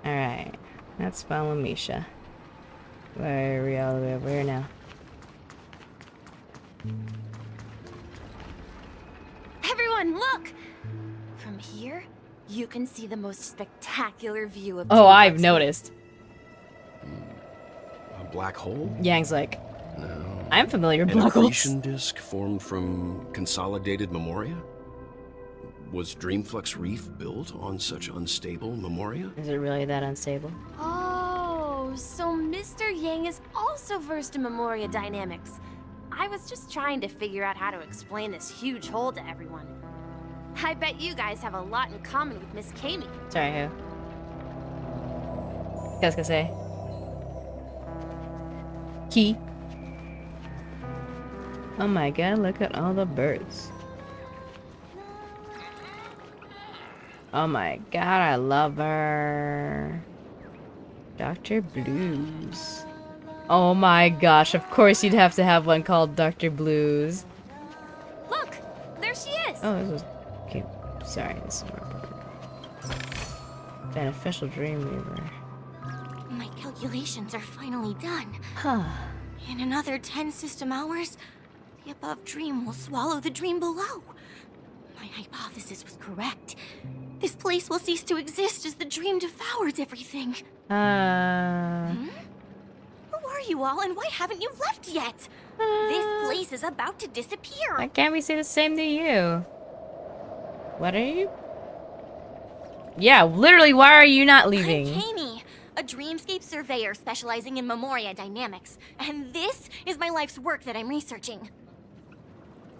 Alright. Let's follow Misha. Where are we all the way over here now? Everyone, look! From here, you can see the most spectacular view of Oh, I've Trailblaze. noticed. A black hole? Yang's like, No. I'm familiar with An black holes. accretion disk formed from consolidated memoria? Was Dreamflux Reef built on such unstable memoria? Is it really that unstable? Oh, so Mr. Yang is also versed in Memoria dynamics. I was just trying to figure out how to explain this huge hole to everyone. I bet you guys have a lot in common with Miss Kami. Sorry, who? What was gonna say? Key. Oh my god, look at all the birds. Oh my god, I love her. Dr. Blues. Oh my gosh, of course you'd have to have one called Dr. Blues. Look, there she is. Oh, this was... Okay, sorry, this is more important. Beneficial Dreamweaver. My calculations are finally done. Huh. In another 10 system hours, the above dream will swallow the dream below. My hypothesis was correct. This place will cease to exist as the dream devours everything. Who are you all, and why haven't you left yet? This place is about to disappear. Why can't we say the same to you? What are you? Yeah, literally, why are you not leaving? I'm Kami, a dreamscape surveyor specializing in Memoria dynamics, and this is my life's work that I'm researching.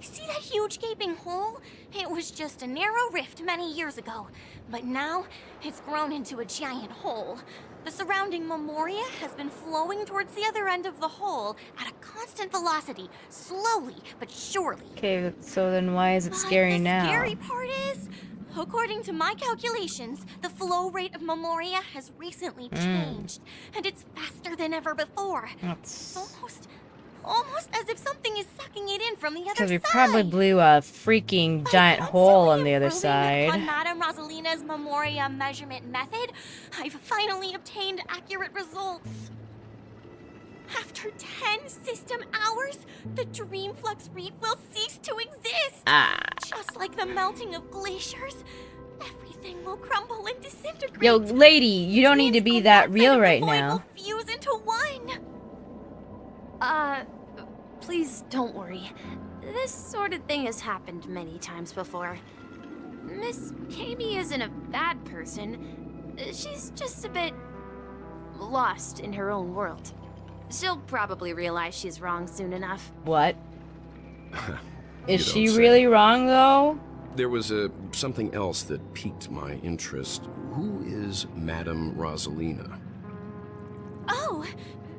See that huge gaping hole? It was just a narrow rift many years ago, but now it's grown into a giant hole. The surrounding Memoria has been flowing towards the other end of the hole at a constant velocity, slowly but surely. Okay, so then why is it scary now? The scary part is, according to my calculations, the flow rate of Memoria has recently changed, and it's faster than ever before. That's... It's almost as if something is sucking it in from the other side. Because we probably blew a freaking giant hole on the other side. On Madame Rosalina's Memoria measurement method, I've finally obtained accurate results. After 10 system hours, the Dreamflux Reef will cease to exist. Just like the melting of glaciers, everything will crumble and disintegrate. Yo, lady, you don't need to be that real right now. Will fuse into one. Please don't worry. This sort of thing has happened many times before. Miss Kami isn't a bad person. She's just a bit lost in her own world. She'll probably realize she's wrong soon enough. What? Is You she don't say. really wrong, though? There was something else that piqued my interest. Who is Madame Rosalina? Oh,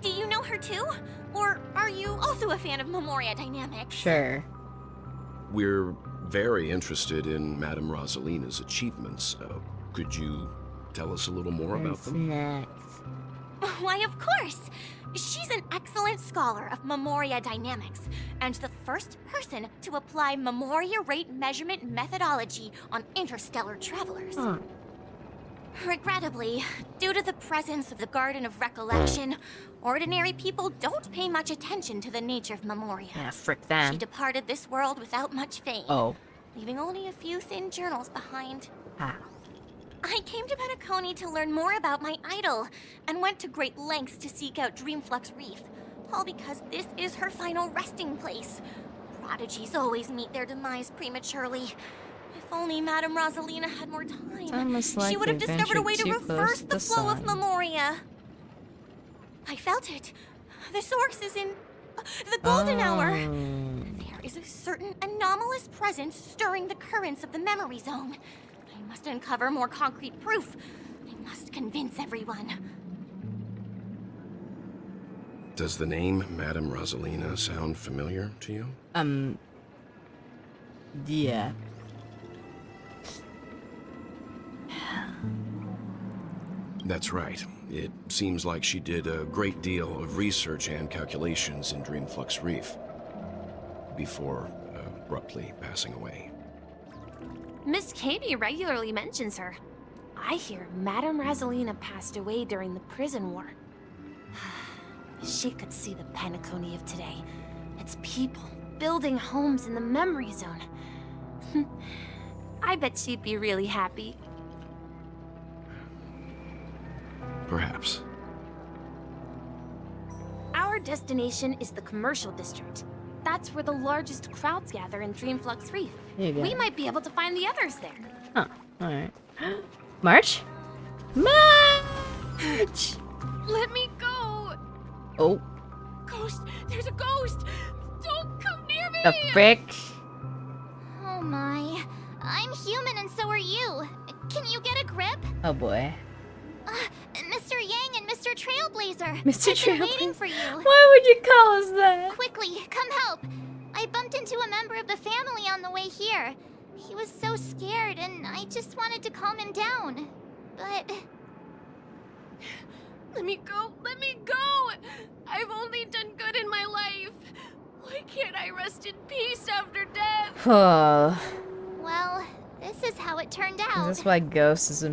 do you know her too? Or are you also a fan of Memoria dynamics? Sure. We're very interested in Madame Rosalina's achievements. Could you tell us a little more about them? Why, of course! She's an excellent scholar of Memoria dynamics, and the first person to apply Memoria rate measurement methodology on interstellar travelers. Regrettably, due to the presence of the Garden of Recollection, ordinary people don't pay much attention to the nature of Memoria. Yeah, frick She them. departed this world without much fame, Oh. leaving only a few thin journals behind. Ah. I came to Penacony to learn more about my idol, and went to great lengths to seek out Dreamflux Reef, all because this is her final resting place. Prodigies always meet their demise prematurely. If only Madame Rosalina had more time, almost like she would have they discovered a way to ventured too close reverse to the the flow of sun. Memoria. I felt it. The source is in the golden hour. There is a certain anomalous presence stirring the currents of the memory zone. I must uncover more concrete proof. I must convince everyone. Does the name Madame Rosalina sound familiar to you? Yeah. That's right. It seems like she did a great deal of research and calculations in Dreamflux Reef before abruptly passing away. Miss Kami regularly mentions her. I hear Madame Razelina passed away during the prison war. She could see the Penacony of today. It's people building homes in the memory zone. I bet she'd be really happy. Perhaps. Our destination is the commercial district. That's where the largest crowds gather in Dreamflux Reef. There you go. We might be able to find the others there. Huh. Alright. March? March! Let me go! Oh, Ghost! There's a ghost! Don't come near me! the frick? Oh my. I'm human and so are you. Can you get a grip? Oh boy. Mr. Yang and Mr. Trailblazer. Mr. I've been waiting Trailblazer. for you. Why would you call us that? Quickly, come help. I bumped into a member of the family on the way here. He was so scared and I just wanted to calm him down. But... Let me go! Let me go! I've only done good in my life. Why can't I rest in peace after death? Oh. well, this is how it turned Is out. this why Ghost is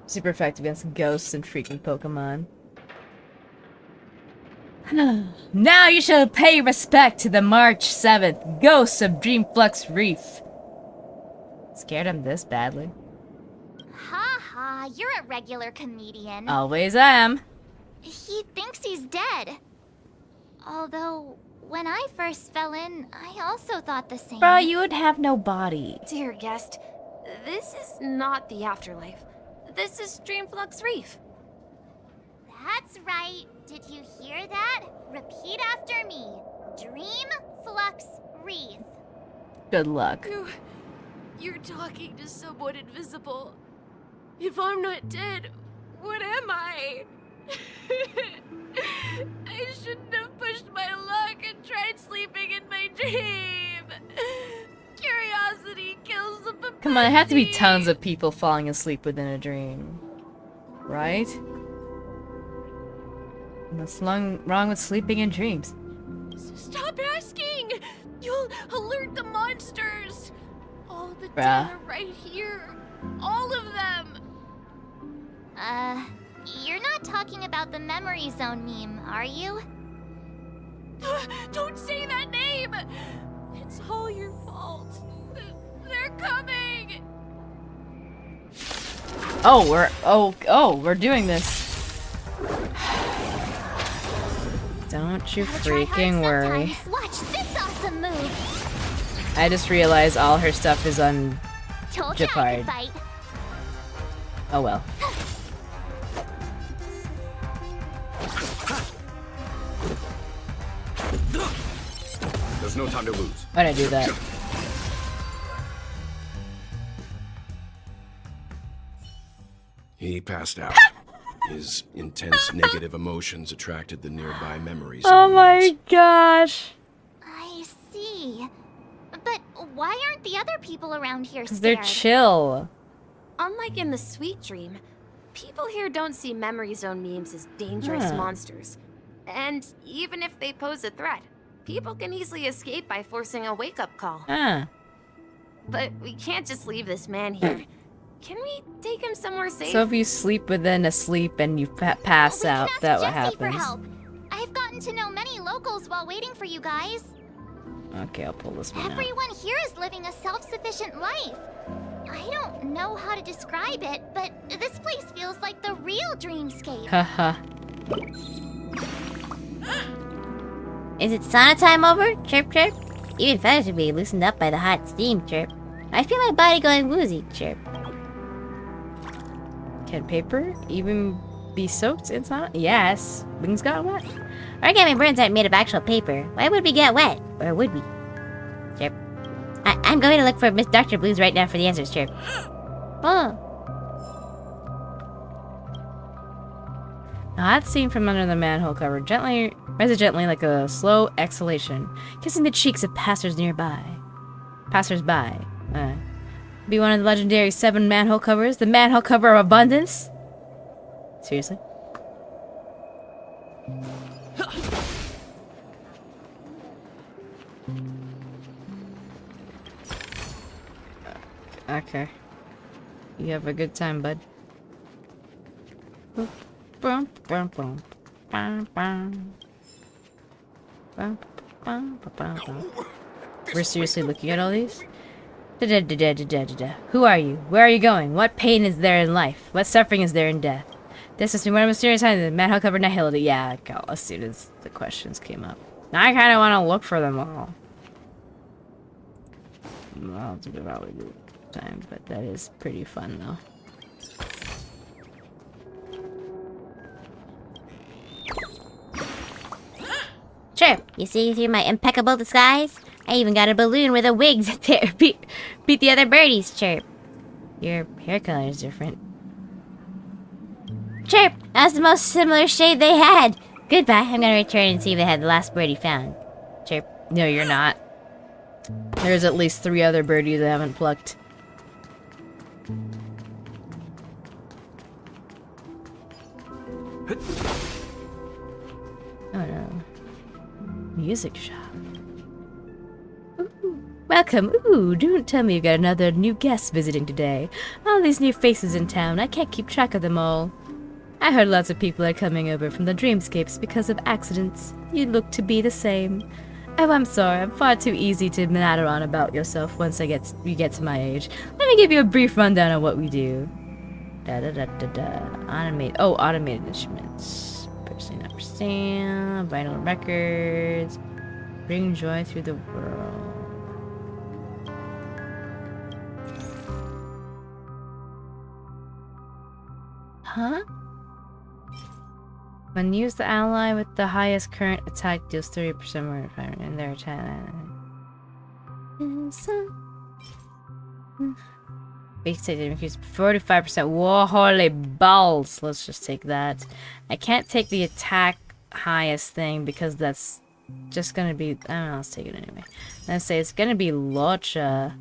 super effective against ghosts and freaking Pokemon? Now you shall pay respect to the March 7th Ghosts of Dreamflux Reef. Scared him this badly? Ha ha, you're a regular comedian. Always am. He thinks he's dead. Although, when I first fell in, I also thought the same. Bro, you would have no body. Dear guest, this is not the afterlife. This is Dreamflux Reef. That's right. Did you hear that? Repeat after me. Dream Flux Reef. Good luck. You're talking to someone invisible. If I'm not dead, what am I? I shouldn't have pushed my luck and tried sleeping in my dream. Curiosity kills the propensity. Come on, there have to be tons of people falling asleep within a dream. Right? What's wrong with sleeping in dreams? Stop asking! You'll alert the monsters! All the Bruh. dead are right here. All of them! You're not talking about the memory zone meme, are you? Don't say that name! It's all your fault. They're coming! Oh, we're doing this. Don't you Gotta try hard freaking worry. sometimes. Watch this awesome move. I just realized all her stuff is on Told you I Japard. could fight. Oh well. There's no time to lose. Why'd I do that? He passed out. His intense negative emotions attracted the nearby memories. Oh my gosh. I see. But why aren't the other people around here Because scared? they're chill. Unlike in the Sweet Dream, people here don't see memory zone memes as dangerous Huh. monsters. And even if they pose a threat, people can easily escape by forcing a wake-up call. Ah. But we can't just leave this man here. Can we take him somewhere safe? So if you sleep within a sleep and you pass We out, can ask that what Jesse for happens. help. I've gotten to know many locals while waiting for you guys. Okay, I'll pull this one out. Everyone here is living a self-sufficient life. I don't know how to describe it, but this place feels like the real dreamscape. Haha. Is it sauna time over? Chirp, chirp. Even feathers would be loosened up by the hot steam, chirp. I feel my body going woozy, chirp. Can paper even be soaked in sauna? Yes. Wings got wet? Origami burns aren't made of actual paper. Why would we get wet? Or would we? Chirp. I'm going to look for Miss Dr. Blues right now for the answers, chirp. Oh. Now that scene from under the manhole cover rises gently like a slow exhalation, kissing the cheeks of passers-by. Be one of the legendary 7 manhole covers, the manhole cover of abundance. Seriously? Okay. You have a good time, bud. Bum, bum, bum. Bum, bum. Bum, bum, bum, bum, bum. We're seriously looking at all these? Da-da-da-da-da-da-da. Who are you? Where are you going? What pain is there in life? What suffering is there in death? This must be one of the mysterious signs of the manhole covered nihility. Yeah, I got as soon as the questions came up. Now I kind of want to look for them all. I'll do it probably do time, but that is pretty fun though. Sure, you see through my impeccable disguise? I even got a balloon with a wig to beat the other birdies, Chirp. Your hair color is different. Chirp, that's the most similar shade they had. Goodbye, I'm gonna return and see if they had the last birdie found. Chirp. No, you're not. There's at least 3 other birdies I haven't plucked. Oh no. Music shop. Ooh, welcome. Ooh, don't tell me you've got another new guest visiting today. All these new faces in town, I can't keep track of them all. I heard lots of people are coming over from the dreamscapes because of accidents. You look to be the same. Oh, I'm sorry. I'm far too easy to natter on about yourself once you get to my age. Let me give you a brief rundown of what we do. Automated instruments. Personally not for sale. Vinyl records. Bring joy through the world. Huh? When used, the ally with the highest current attack deals 30% more damage in their attack. Base state increase 45%. Whoa, holy balls! Let's just take that. I can't take the attack highest thing because that's just gonna be. I don't know. Let's take it anyway. Let's say it's gonna be Locha,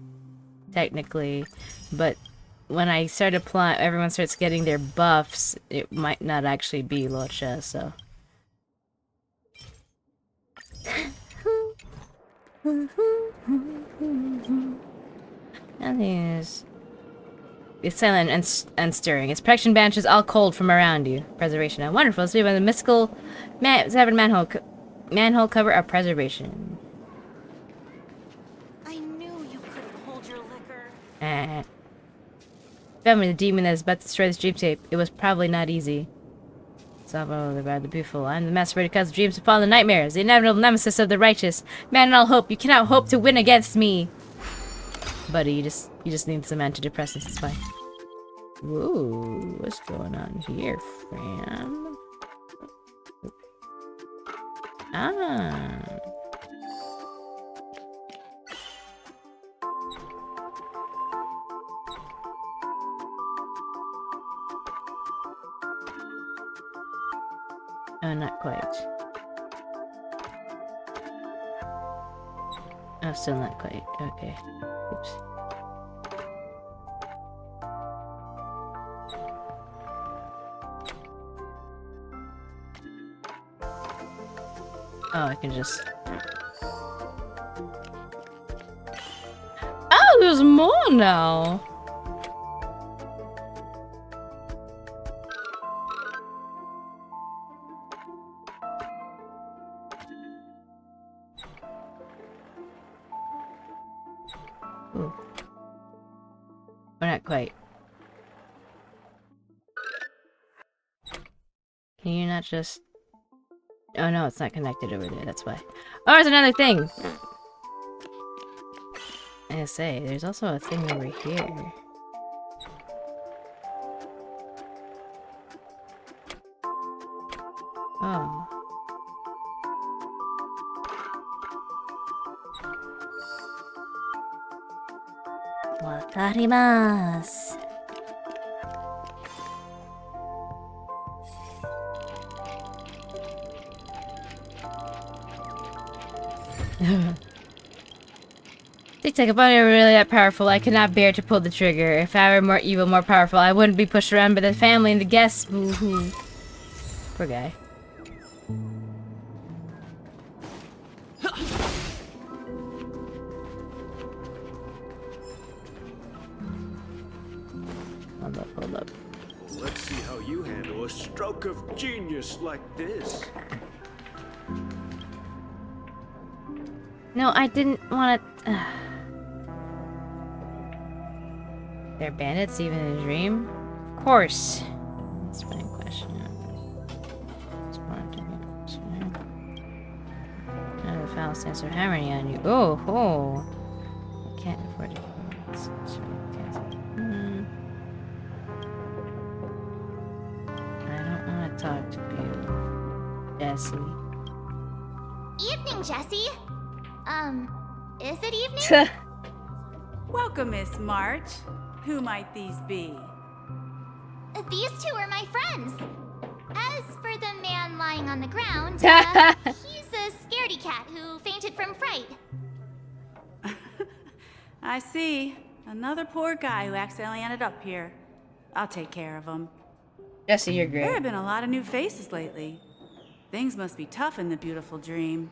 technically, but when I start applying, everyone starts getting their buffs, it might not actually be Locha, so. Nothing is. It's silent and stirring. Its protection banishes all cold from around you. Preservation. Wonderful. Let's be by the mystical severed manhole cover of preservation. I knew you couldn't hold your liquor. Found me the demon that is about to destroy this dreamscape. It was probably not easy. Salvo the bad, the beautiful. I'm the masquerade cause of dreams to fall in nightmares. The inevitable nemesis of the righteous. Man in all hope. You cannot hope to win against me. Buddy, you just need some antidepressants. It's fine. Whoa, what's going on here, fam? Ah. Oh, not quite. Oh, still not quite. Okay. Oops. Oh, I can just... Oh, there's more now! Ooh. Or not quite. Can you not just... Oh no, it's not connected over there, that's why. Oh, there's another thing! I say, there's also a thing over here. Oh. Wakarimasu. Tic-tac, if I were really that powerful, I could not bear to pull the trigger. If I were more evil, more powerful, I wouldn't be pushed around by the family and the guests. Boo-hoo. Poor guy. Hold up, hold up. Let's see how you handle us. stroke of genius like this. No, I didn't want to. They're bandits even in a dream? Of course. That's a funny question. The foul sense of harmony on you. Oh, oh. I can't afford it. I don't want to talk to you, Jesse. Evening, Jesse. Is it evening? Welcome, Miss March. Who might these be? These two are my friends. As for the man lying on the ground, he's a scaredy cat who fainted from fright. I see. Another poor guy who accidentally ended up here. I'll take care of him. Jesse, you're There great. have been a lot of new faces lately. Things must be tough in the beautiful dream.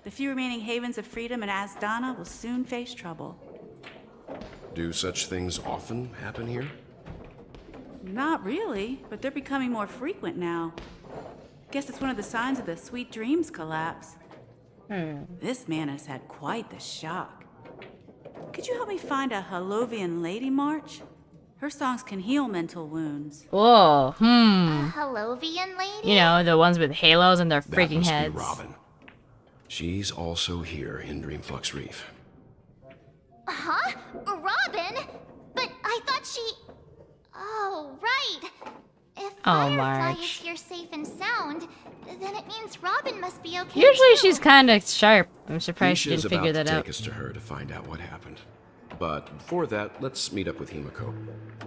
The few remaining havens of freedom in Asdana will soon face trouble. Do such things often happen here? Not really, but they're becoming more frequent now. Guess it's one of the signs of the Sweet Dreams collapse. This man has had quite the shock. Could you help me find a Halovian lady, March? Her songs can heal mental wounds. Whoa, Halovian lady? You know, the ones with halos on their That freaking must heads. be Robin. She's also here in Dreamflux Reef. Huh? Robin? But I thought she... Oh, right. If Oh, Firefly March. is here safe and sound, then it means Robin must be okay Usually too. she's kind of sharp. I'm surprised she Misha's didn't figure about that to out. take us to her to find out what happened. But before that, let's meet up with Himiko.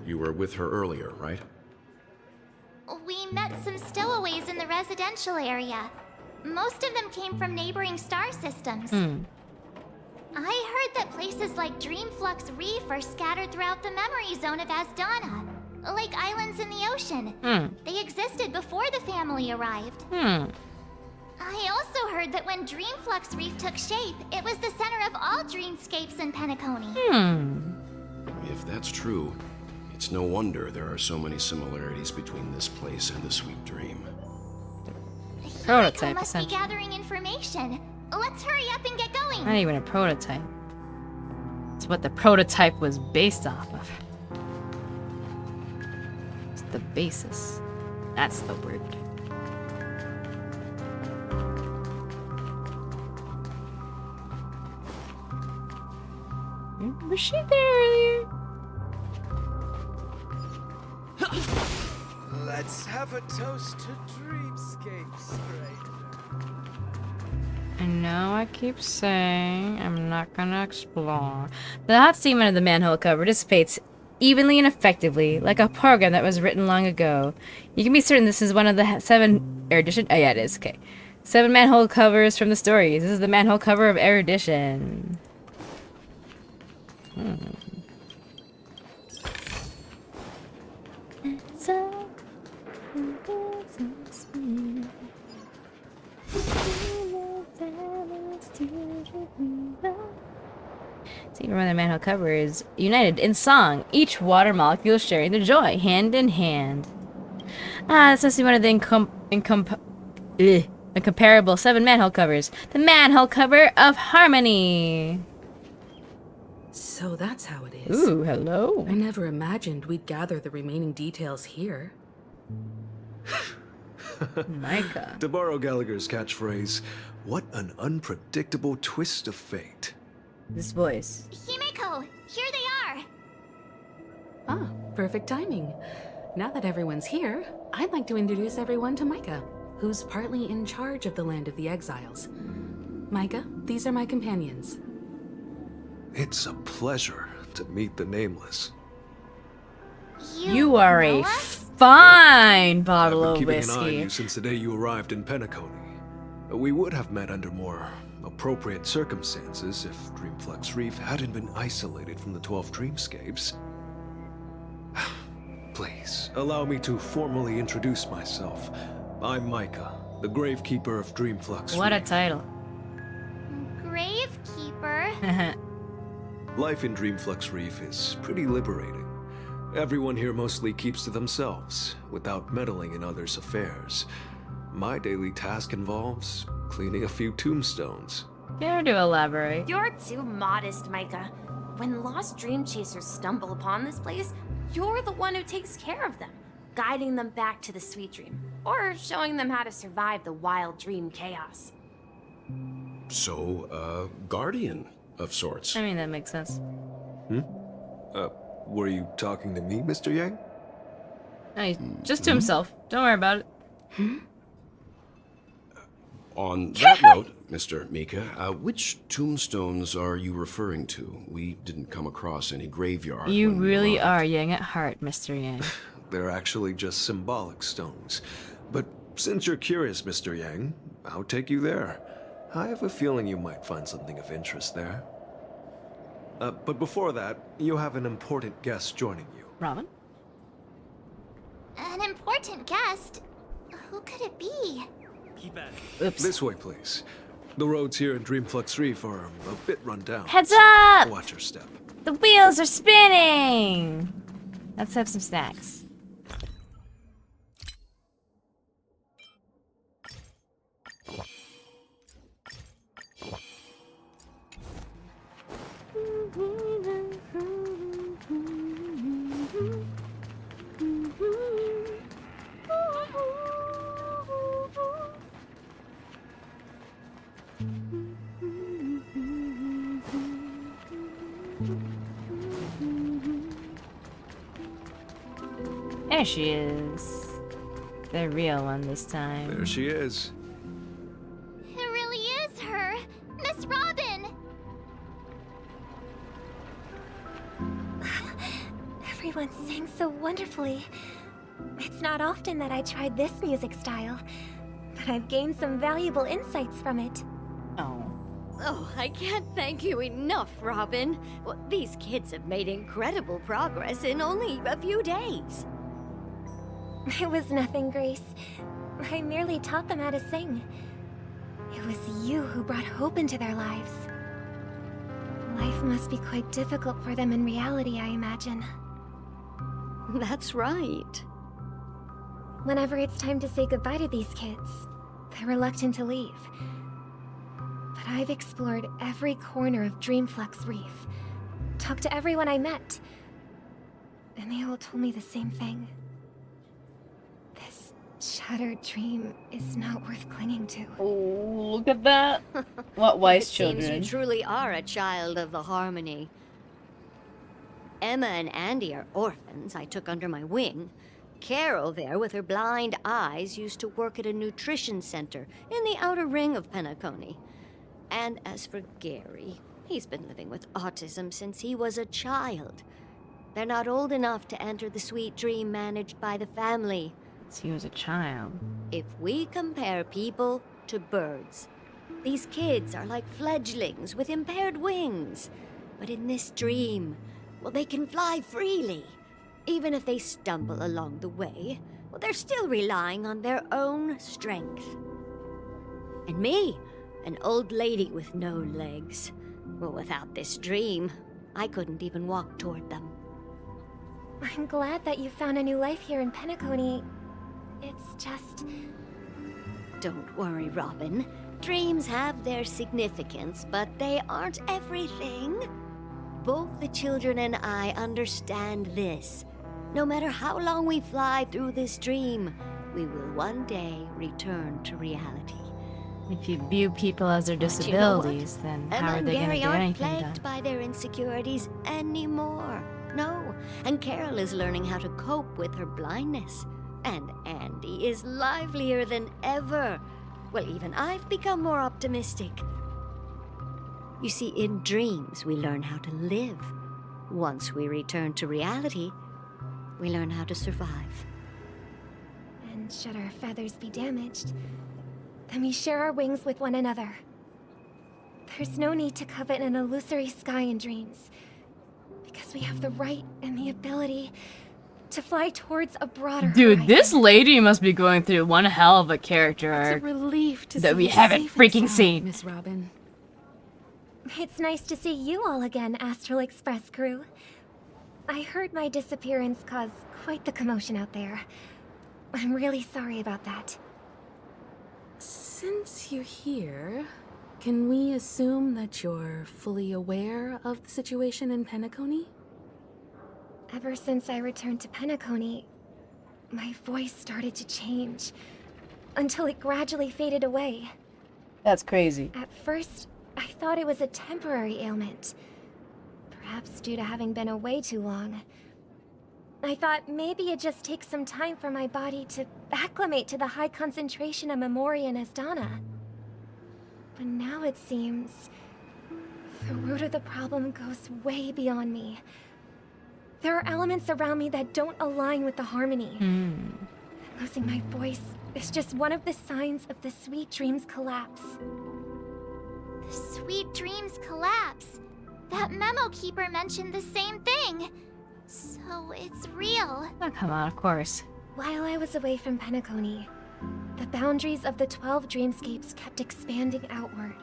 You were with her earlier, right? We met some stowaways in the residential area. Most of them came from neighboring star systems. I heard that places like Dreamflux Reef are scattered throughout the memory zone of Asdana, like islands in the ocean. They existed before the family arrived. I also heard that when Dreamflux Reef took shape, it was the center of all dreamscapes in Penacony. If that's true, it's no wonder there are so many similarities between this place and the Sweet Dream. Prototype, must be essentially. gathering information. Let's hurry up and get going. Not even a prototype. It's what the prototype was based off of. It's the basis. That's the word. Was she there earlier? Let's have a toast to dreamscapes, stranger. I know I keep saying I'm not gonna explore. The hot steam under the manhole cover dissipates evenly and effectively, like a program that was written long ago. You can be certain this is one of the 7 erudition. Oh yeah, it is. Okay, 7 manhole covers from the stories. This is the manhole cover of erudition. So even when the manhole cover is united in song, each water molecule sharing the joy, hand in hand. That's must be one of the incomparable 7 manhole covers. The manhole cover of harmony. So that's how it is. Ooh, hello. I never imagined we'd gather the remaining details here. Micah. To borrow Gallagher's catchphrase, what an unpredictable twist of fate. This voice. Himiko, here they are. Ah, perfect timing. Now that everyone's here, I'd like to introduce everyone to Micah, who's partly in charge of the Land of the Exiles. Micah, these are my companions. It's a pleasure to meet the Nameless. You are know a us? fine bottle I've of been keeping an eye on whiskey. you since the day you arrived in Penacony. We would have met under more appropriate circumstances if Dreamflux Reef hadn't been isolated from the 12 dreamscapes. Please, allow me to formally introduce myself. I'm Micah, the Gravekeeper of Dreamflux What a Reef. title. Gravekeeper. Life in Dreamflux Reef is pretty liberating. Everyone here mostly keeps to themselves, without meddling in others' affairs. My daily task involves cleaning a few tombstones. Care to elaborate? You're too modest, Micah. When lost dream chasers stumble upon this place, you're the one who takes care of them, guiding them back to the sweet dream, or showing them how to survive the wild dream chaos. So, guardian of sorts. I mean, that makes sense. Were you talking to me, Mr. Yang? Hey, just to himself. Don't worry about it. On that note, Mr. Micah, which tombstones are you referring to? We didn't come across any graveyard. You when we really arrived. are Yang at heart, Mr. Yang. They're actually just symbolic stones. But since you're curious, Mr. Yang, I'll take you there. I have a feeling you might find something of interest there. But before that, you have an important guest joining you. Robin? An important guest? Who could it be? Oops. This way, please. The roads here in Dreamflux Reef are a bit run down. Heads up! Watch your step. The wheels are spinning! Let's have some snacks. There she is. The real one this time. There she is. It really is her! Miss Robin! Everyone sings so wonderfully. It's not often that I tried this music style, but I've gained some valuable insights from it. Oh. Oh, I can't thank you enough, Robin. Well, these kids have made incredible progress in only a few days. It was nothing, Grace. I merely taught them how to sing. It was you who brought hope into their lives. Life must be quite difficult for them in reality, I imagine. That's right. Whenever it's time to say goodbye to these kids, they're reluctant to leave. But I've explored every corner of Dreamflux Reef, talked to everyone I met, and they all told me the same thing. This shattered dream is not worth clinging to. Oh, look at that. What wise It seems children. you truly are a child of the Harmony. Emma and Andy are orphans I took under my wing. Carol there, with her blind eyes, used to work at a nutrition center in the outer ring of Penacony. And as for Gary, he's been living with autism since he was a child. They're not old enough to enter the sweet dream managed by the family. He was a child. If we compare people to birds, these kids are like fledglings with impaired wings. But in this dream, well, they can fly freely. Even if they stumble along the way, well, they're still relying on their own strength. And me, an old lady with no legs. Well, without this dream, I couldn't even walk toward them. I'm glad that you found a new life here in Penacony. It's just... Don't worry, Robin. Dreams have their significance, but they aren't everything. Both the children and I understand this. No matter how long we fly through this dream, we will one day return to reality. If you view people as their But you know what? disabilities, then Emma how are and they going to Gary get aren't anything plagued done? by their insecurities anymore. No, and Carol is learning how to cope with her blindness. And Andy is livelier than ever. Well, even I've become more optimistic. You see, in dreams, we learn how to live. Once we return to reality, we learn how to survive. And should our feathers be damaged, then we share our wings with one another. There's no need to covet an illusory sky in dreams, because we have the right and the ability to fly towards a broader Dude, horizon. this lady must be going through one hell of a character It's a arc. relief to that see we you haven't safe and freaking sound, seen. Miss Robin. It's nice to see you all again, Astral Express crew. I heard my disappearance caused quite the commotion out there. I'm really sorry about that. Since you're here, can we assume that you're fully aware of the situation in Penacony? Ever since I returned to Penacony, my voice started to change, until it gradually faded away. That's crazy. At first, I thought it was a temporary ailment. Perhaps due to having been away too long. I thought maybe it just takes some time for my body to acclimate to the high concentration of Memoria and Asdana. But now it seems the root of the problem goes way beyond me. There are elements around me that don't align with the harmony. Losing my voice is just one of the signs of the Sweet Dreams collapse. The Sweet Dreams collapse. That memo keeper mentioned the same thing. So it's real. Oh, come on, of course. While I was away from Penacony, the boundaries of the 12 dreamscapes kept expanding outward.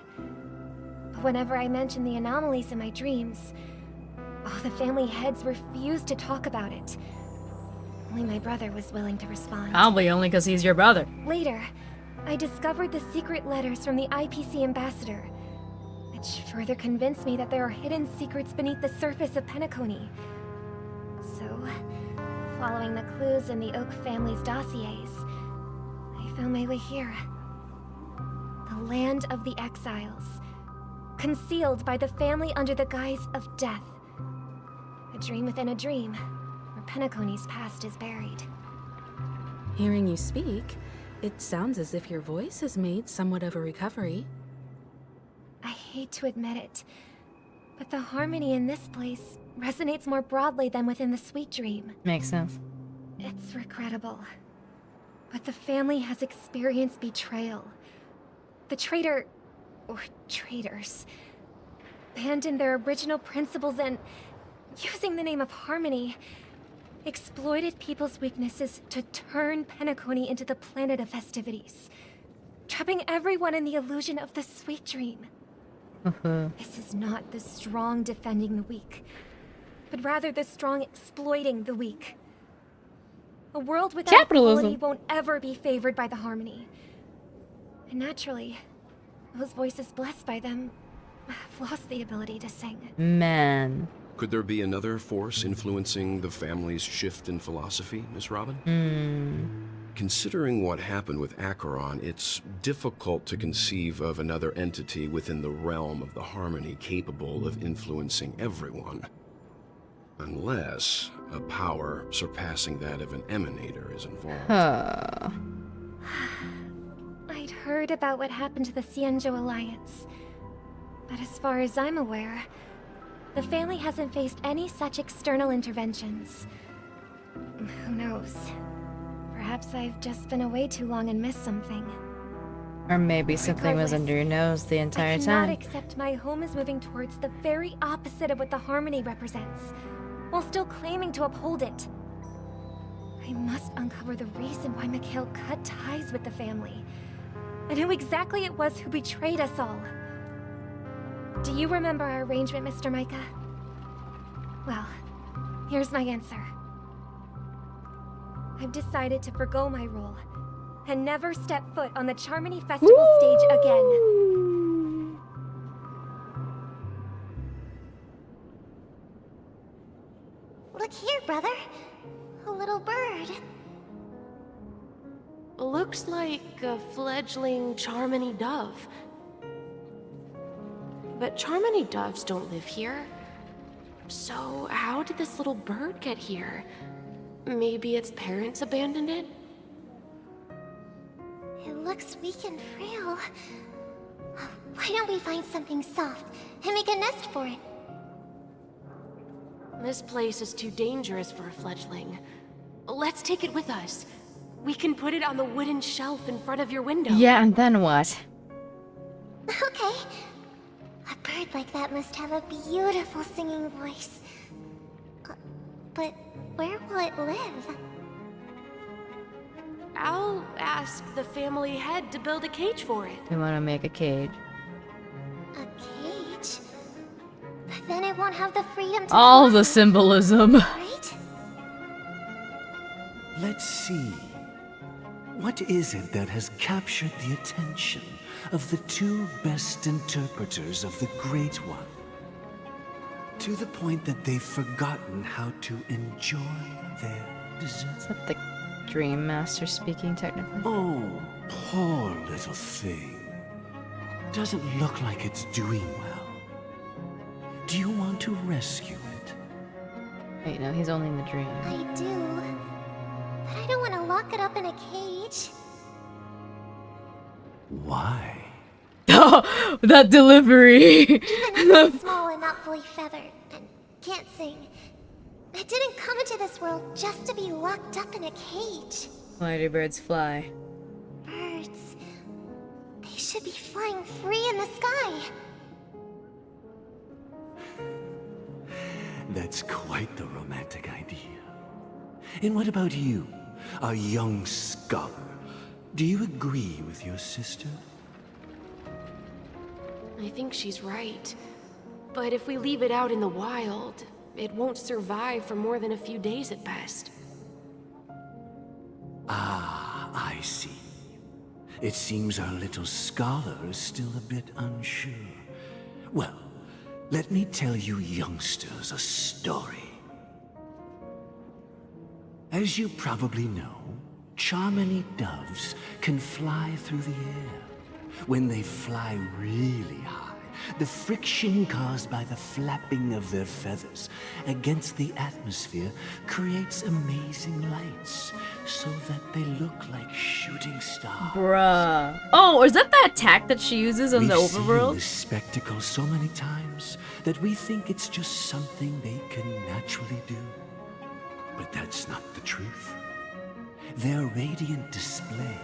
But whenever I mentioned the anomalies in my dreams, all the family heads refused to talk about it. Only my brother was willing to respond. Probably only because he's your brother. Later, I discovered the secret letters from the IPC ambassador, which further convinced me that there are hidden secrets beneath the surface of Penacony. So, following the clues in the Oak family's dossiers, I found my way here. The land of the exiles, concealed by the family under the guise of death. A dream within a dream, where Penacony's past is buried. Hearing you speak, it sounds as if your voice has made somewhat of a recovery. I hate to admit it, but the harmony in this place resonates more broadly than within the Sweet Dream. Makes sense. It's regrettable, but the family has experienced betrayal. The traitor, or traitors, abandoned their original principles and, using the name of harmony, exploited people's weaknesses to turn Penacony into the planet of festivities, trapping everyone in the illusion of the Sweet Dream. This is not the strong defending the weak, but rather the strong exploiting the weak. A world without equality won't ever be favored by the harmony. And naturally, those voices blessed by them have lost the ability to sing. Man. Could there be another force influencing the family's shift in philosophy, Miss Robin? Considering what happened with Acheron, it's difficult to conceive of another entity within the realm of the harmony capable of influencing everyone. Unless a power surpassing that of an emanator is involved. I'd heard about what happened to the Xianzhou Alliance, but as far as I'm aware, the family hasn't faced any such external interventions. Who knows? Perhaps I've just been away too long and missed something. Or maybe something was under your nose the entire I cannot time. accept my home is moving towards the very opposite of what the harmony represents, while still claiming to uphold it. I must uncover the reason why Mikhail cut ties with the family, and who exactly it was who betrayed us all. Do you remember our arrangement, Mr. Micah? Well, here's my answer. I've decided to forgo my role, and never step foot on the Charmony Festival stage again. Look here, brother. A little bird. Looks like a fledgling Charmony dove. But Charmony doves don't live here. So how did this little bird get here? Maybe its parents abandoned it? It looks weak and frail. Why don't we find something soft and make a nest for it? This place is too dangerous for a fledgling. Let's take it with us. We can put it on the wooden shelf in front of your window. Yeah, and then what? Okay. A bird like that must have a beautiful singing voice. But where will it live? I'll ask the family head to build a cage for it. We want to make a cage. A cage? But Then it won't have the freedom to All fly, the symbolism. right? Let's see. What is it that has captured the attention of the two best interpreters of the Great One? To the point that they've forgotten how to enjoy their Is dessert. that the Dream Master speaking technically? Oh, poor little thing. Doesn't look like it's doing well. Do you want to rescue it? Wait, no, he's only in the dream. I do. But I don't want to lock it up in a cage. Why? That delivery! Even if it's small and not fully feathered and can't sing, it didn't come into this world just to be locked up in a cage. Why do birds fly? Birds. They should be flying free in the sky. That's quite the romantic idea. And what about you, a young scholar? Do you agree with your sister? I think she's right. But if we leave it out in the wild, it won't survive for more than a few days at best. Ah, I see. It seems our little scholar is still a bit unsure. Well, let me tell you youngsters a story. As you probably know, Charmony doves can fly through the air. When they fly really high, the friction caused by the flapping of their feathers against the atmosphere creates amazing lights, so that they look like shooting stars. Bruh. Oh, is that the attack that she uses in the We've seen overworld? this spectacle so many times that we think it's just something they can naturally do. But that's not the truth. Their radiant display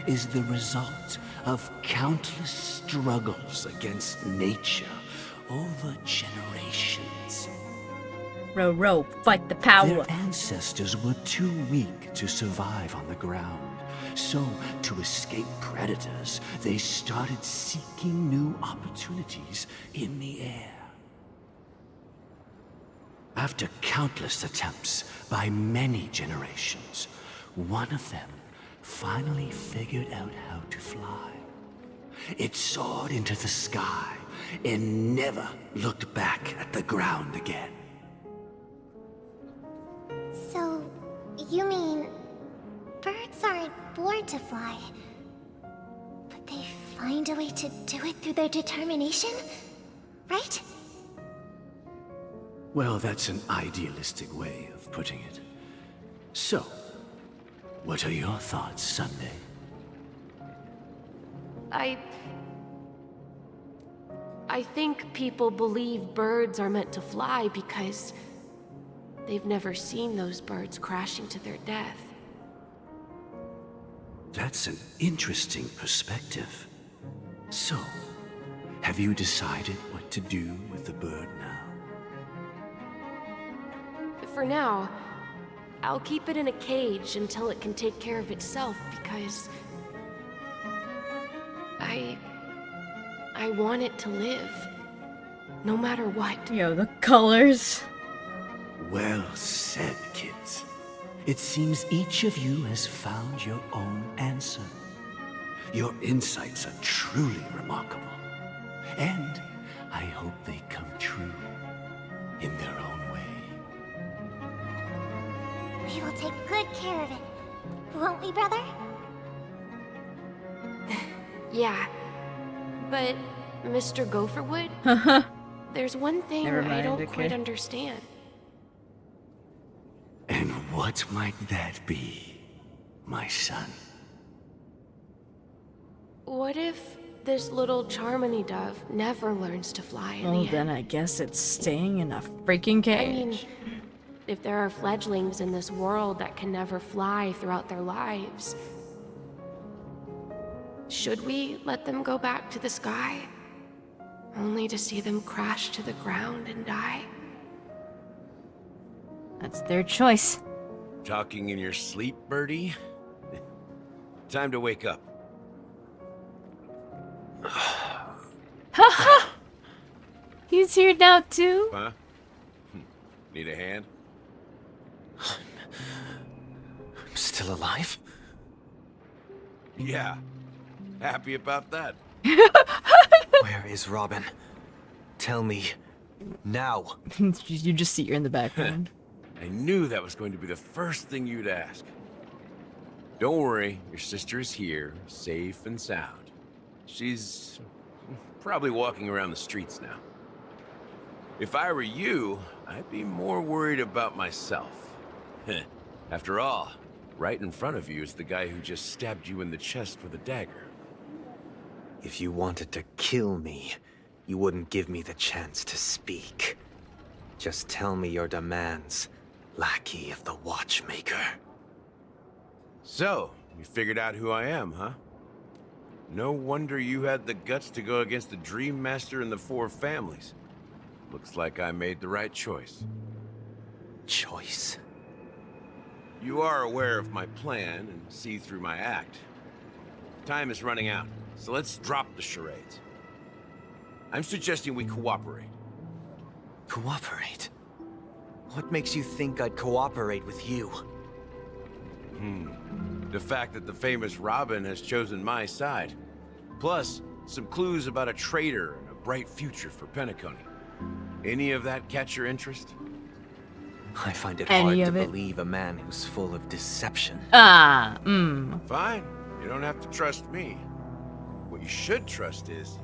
is the result of countless struggles against nature over generations. Row, fight the power. Their ancestors were too weak to survive on the ground. So, to escape predators, they started seeking new opportunities in the air. After countless attempts by many generations, one of them finally figured out how to fly. It soared into the sky and never looked back at the ground again. So, you mean birds aren't born to fly, but they find a way to do it through their determination, right? Well, that's an idealistic way of putting it. So, what are your thoughts, Sunday? I think people believe birds are meant to fly because they've never seen those birds crashing to their death. That's an interesting perspective. So, have you decided what to do with the bird now? For now, I'll keep it in a cage until it can take care of itself because I want it to live, no matter what. Yo, the colors. Well said, kids. It seems each of you has found your own answer. Your insights are truly remarkable. And I hope they come true in their own way. We will take good care of it. Won't we, brother? Yeah, but Mr. Gopherwood, there's one thing Never I mind, don't okay. quite understand. And what might that be, my son? What if this little Charmony dove never learns to fly in Well, the then end? I guess it's staying in a freaking cage. I mean, if there are fledglings in this world that can never fly throughout their lives, should we let them go back to the sky, only to see them crash to the ground and die? That's their choice. Talking in your sleep, Birdie? Time to wake up. Haha! He's He's here now too? Huh? Need a hand? I'm still alive? Yeah. Happy about that. Where is Robin? Tell me. Now. You just see her in the background. I knew that was going to be the first thing you'd ask. Don't worry, your sister is here, safe and sound. She's probably walking around the streets now. If I were you, I'd be more worried about myself. After all, right in front of you is the guy who just stabbed you in the chest with a dagger. If you wanted to kill me, you wouldn't give me the chance to speak. Just tell me your demands, lackey of the Watchmaker. So, you figured out who I am, huh? No wonder you had the guts to go against the Dream Master and the Four Families. Looks like I made the right choice. Choice? You are aware of my plan and see through my act. Time is running out, so let's drop the charades. I'm suggesting we cooperate. Cooperate? What makes you think I'd cooperate with you? The fact that the famous Robin has chosen my side. Plus, some clues about a traitor and a bright future for Penacony. Any of that catch your interest? I find it Any hard of to it? believe a man who's full of deception. Fine. You don't have to trust me. What you should trust is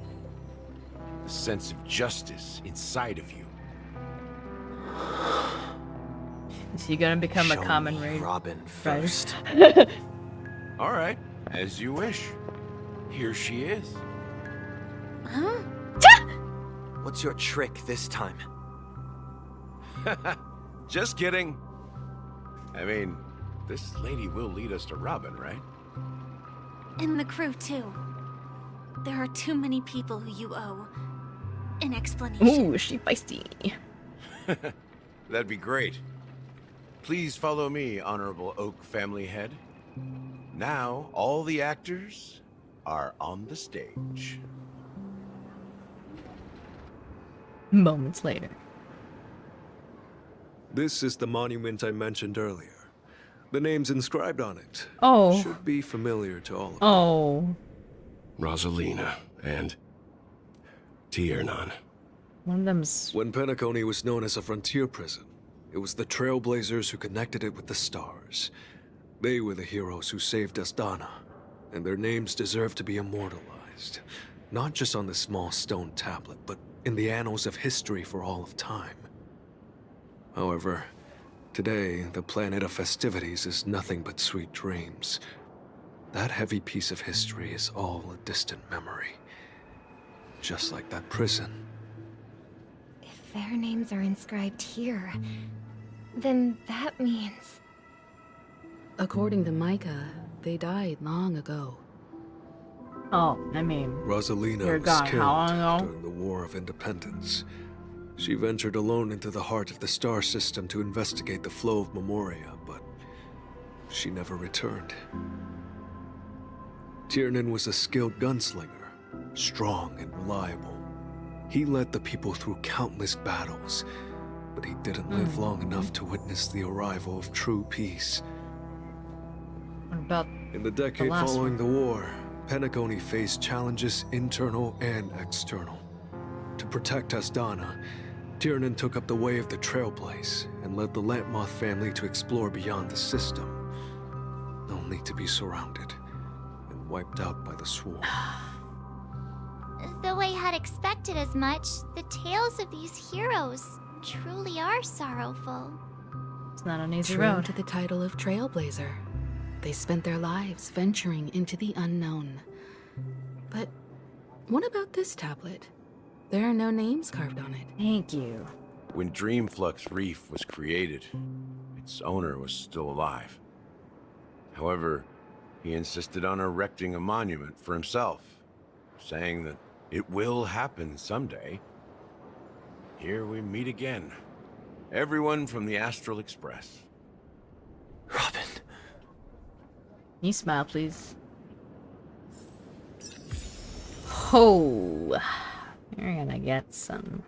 the sense of justice inside of you. Is he gonna become a Show common me raid? Robin first. All right, as you wish. Here she is. Huh? What's your trick this time? Just kidding. I mean, this lady will lead us to Robin, right? And the crew, too. There are too many people who you owe an explanation. Ooh, is she feisty? That'd be great. Please follow me, Honorable Oak Family Head. Now, all the actors are on the stage. Moments later. This is the monument I mentioned earlier. The names inscribed on it should be familiar to all of you. Oh. Rosalina and Tiernan. One of them's... When Penacony was known as a frontier prison, it was the Trailblazers who connected it with the stars. They were the heroes who saved Astana, and their names deserve to be immortalized. Not just on this small stone tablet, but in the annals of history for all of time. However, today, the planet of festivities is nothing but sweet dreams. That heavy piece of history is all a distant memory. Just like that prison. If their names are inscribed here, then that means... According to Micah, they died long ago. Oh, I mean... Rosalina You're was gone. killed How long ago? during the War of Independence. She ventured alone into the heart of the star system to investigate the flow of Memoria, but she never returned. Tiernan was a skilled gunslinger, strong and reliable. He led the people through countless battles, but he didn't live long enough to witness the arrival of true peace. What about In the decade last following the war, Penacony faced challenges internal and external. To protect Astana, Tiernan took up the way of the Trailblaze and led the Lampmoth family to explore beyond the system, only to be surrounded and wiped out by the Swarm. Though I had expected as much, the tales of these heroes truly are sorrowful. It's not an easy True road. to the title of Trailblazer, they spent their lives venturing into the unknown. But what about this tablet? There are no names carved on it. Thank you. When Dreamflux Reef was created, its owner was still alive. However, he insisted on erecting a monument for himself, saying that it will happen someday. Here we meet again. Everyone from the Astral Express. Robin. Can you smile, please? Oh. You're gonna get some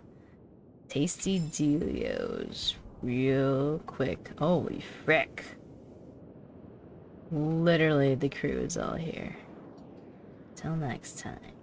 Tasty Delios. Real quick. Holy frick. Literally, the crew is all here. Till next time.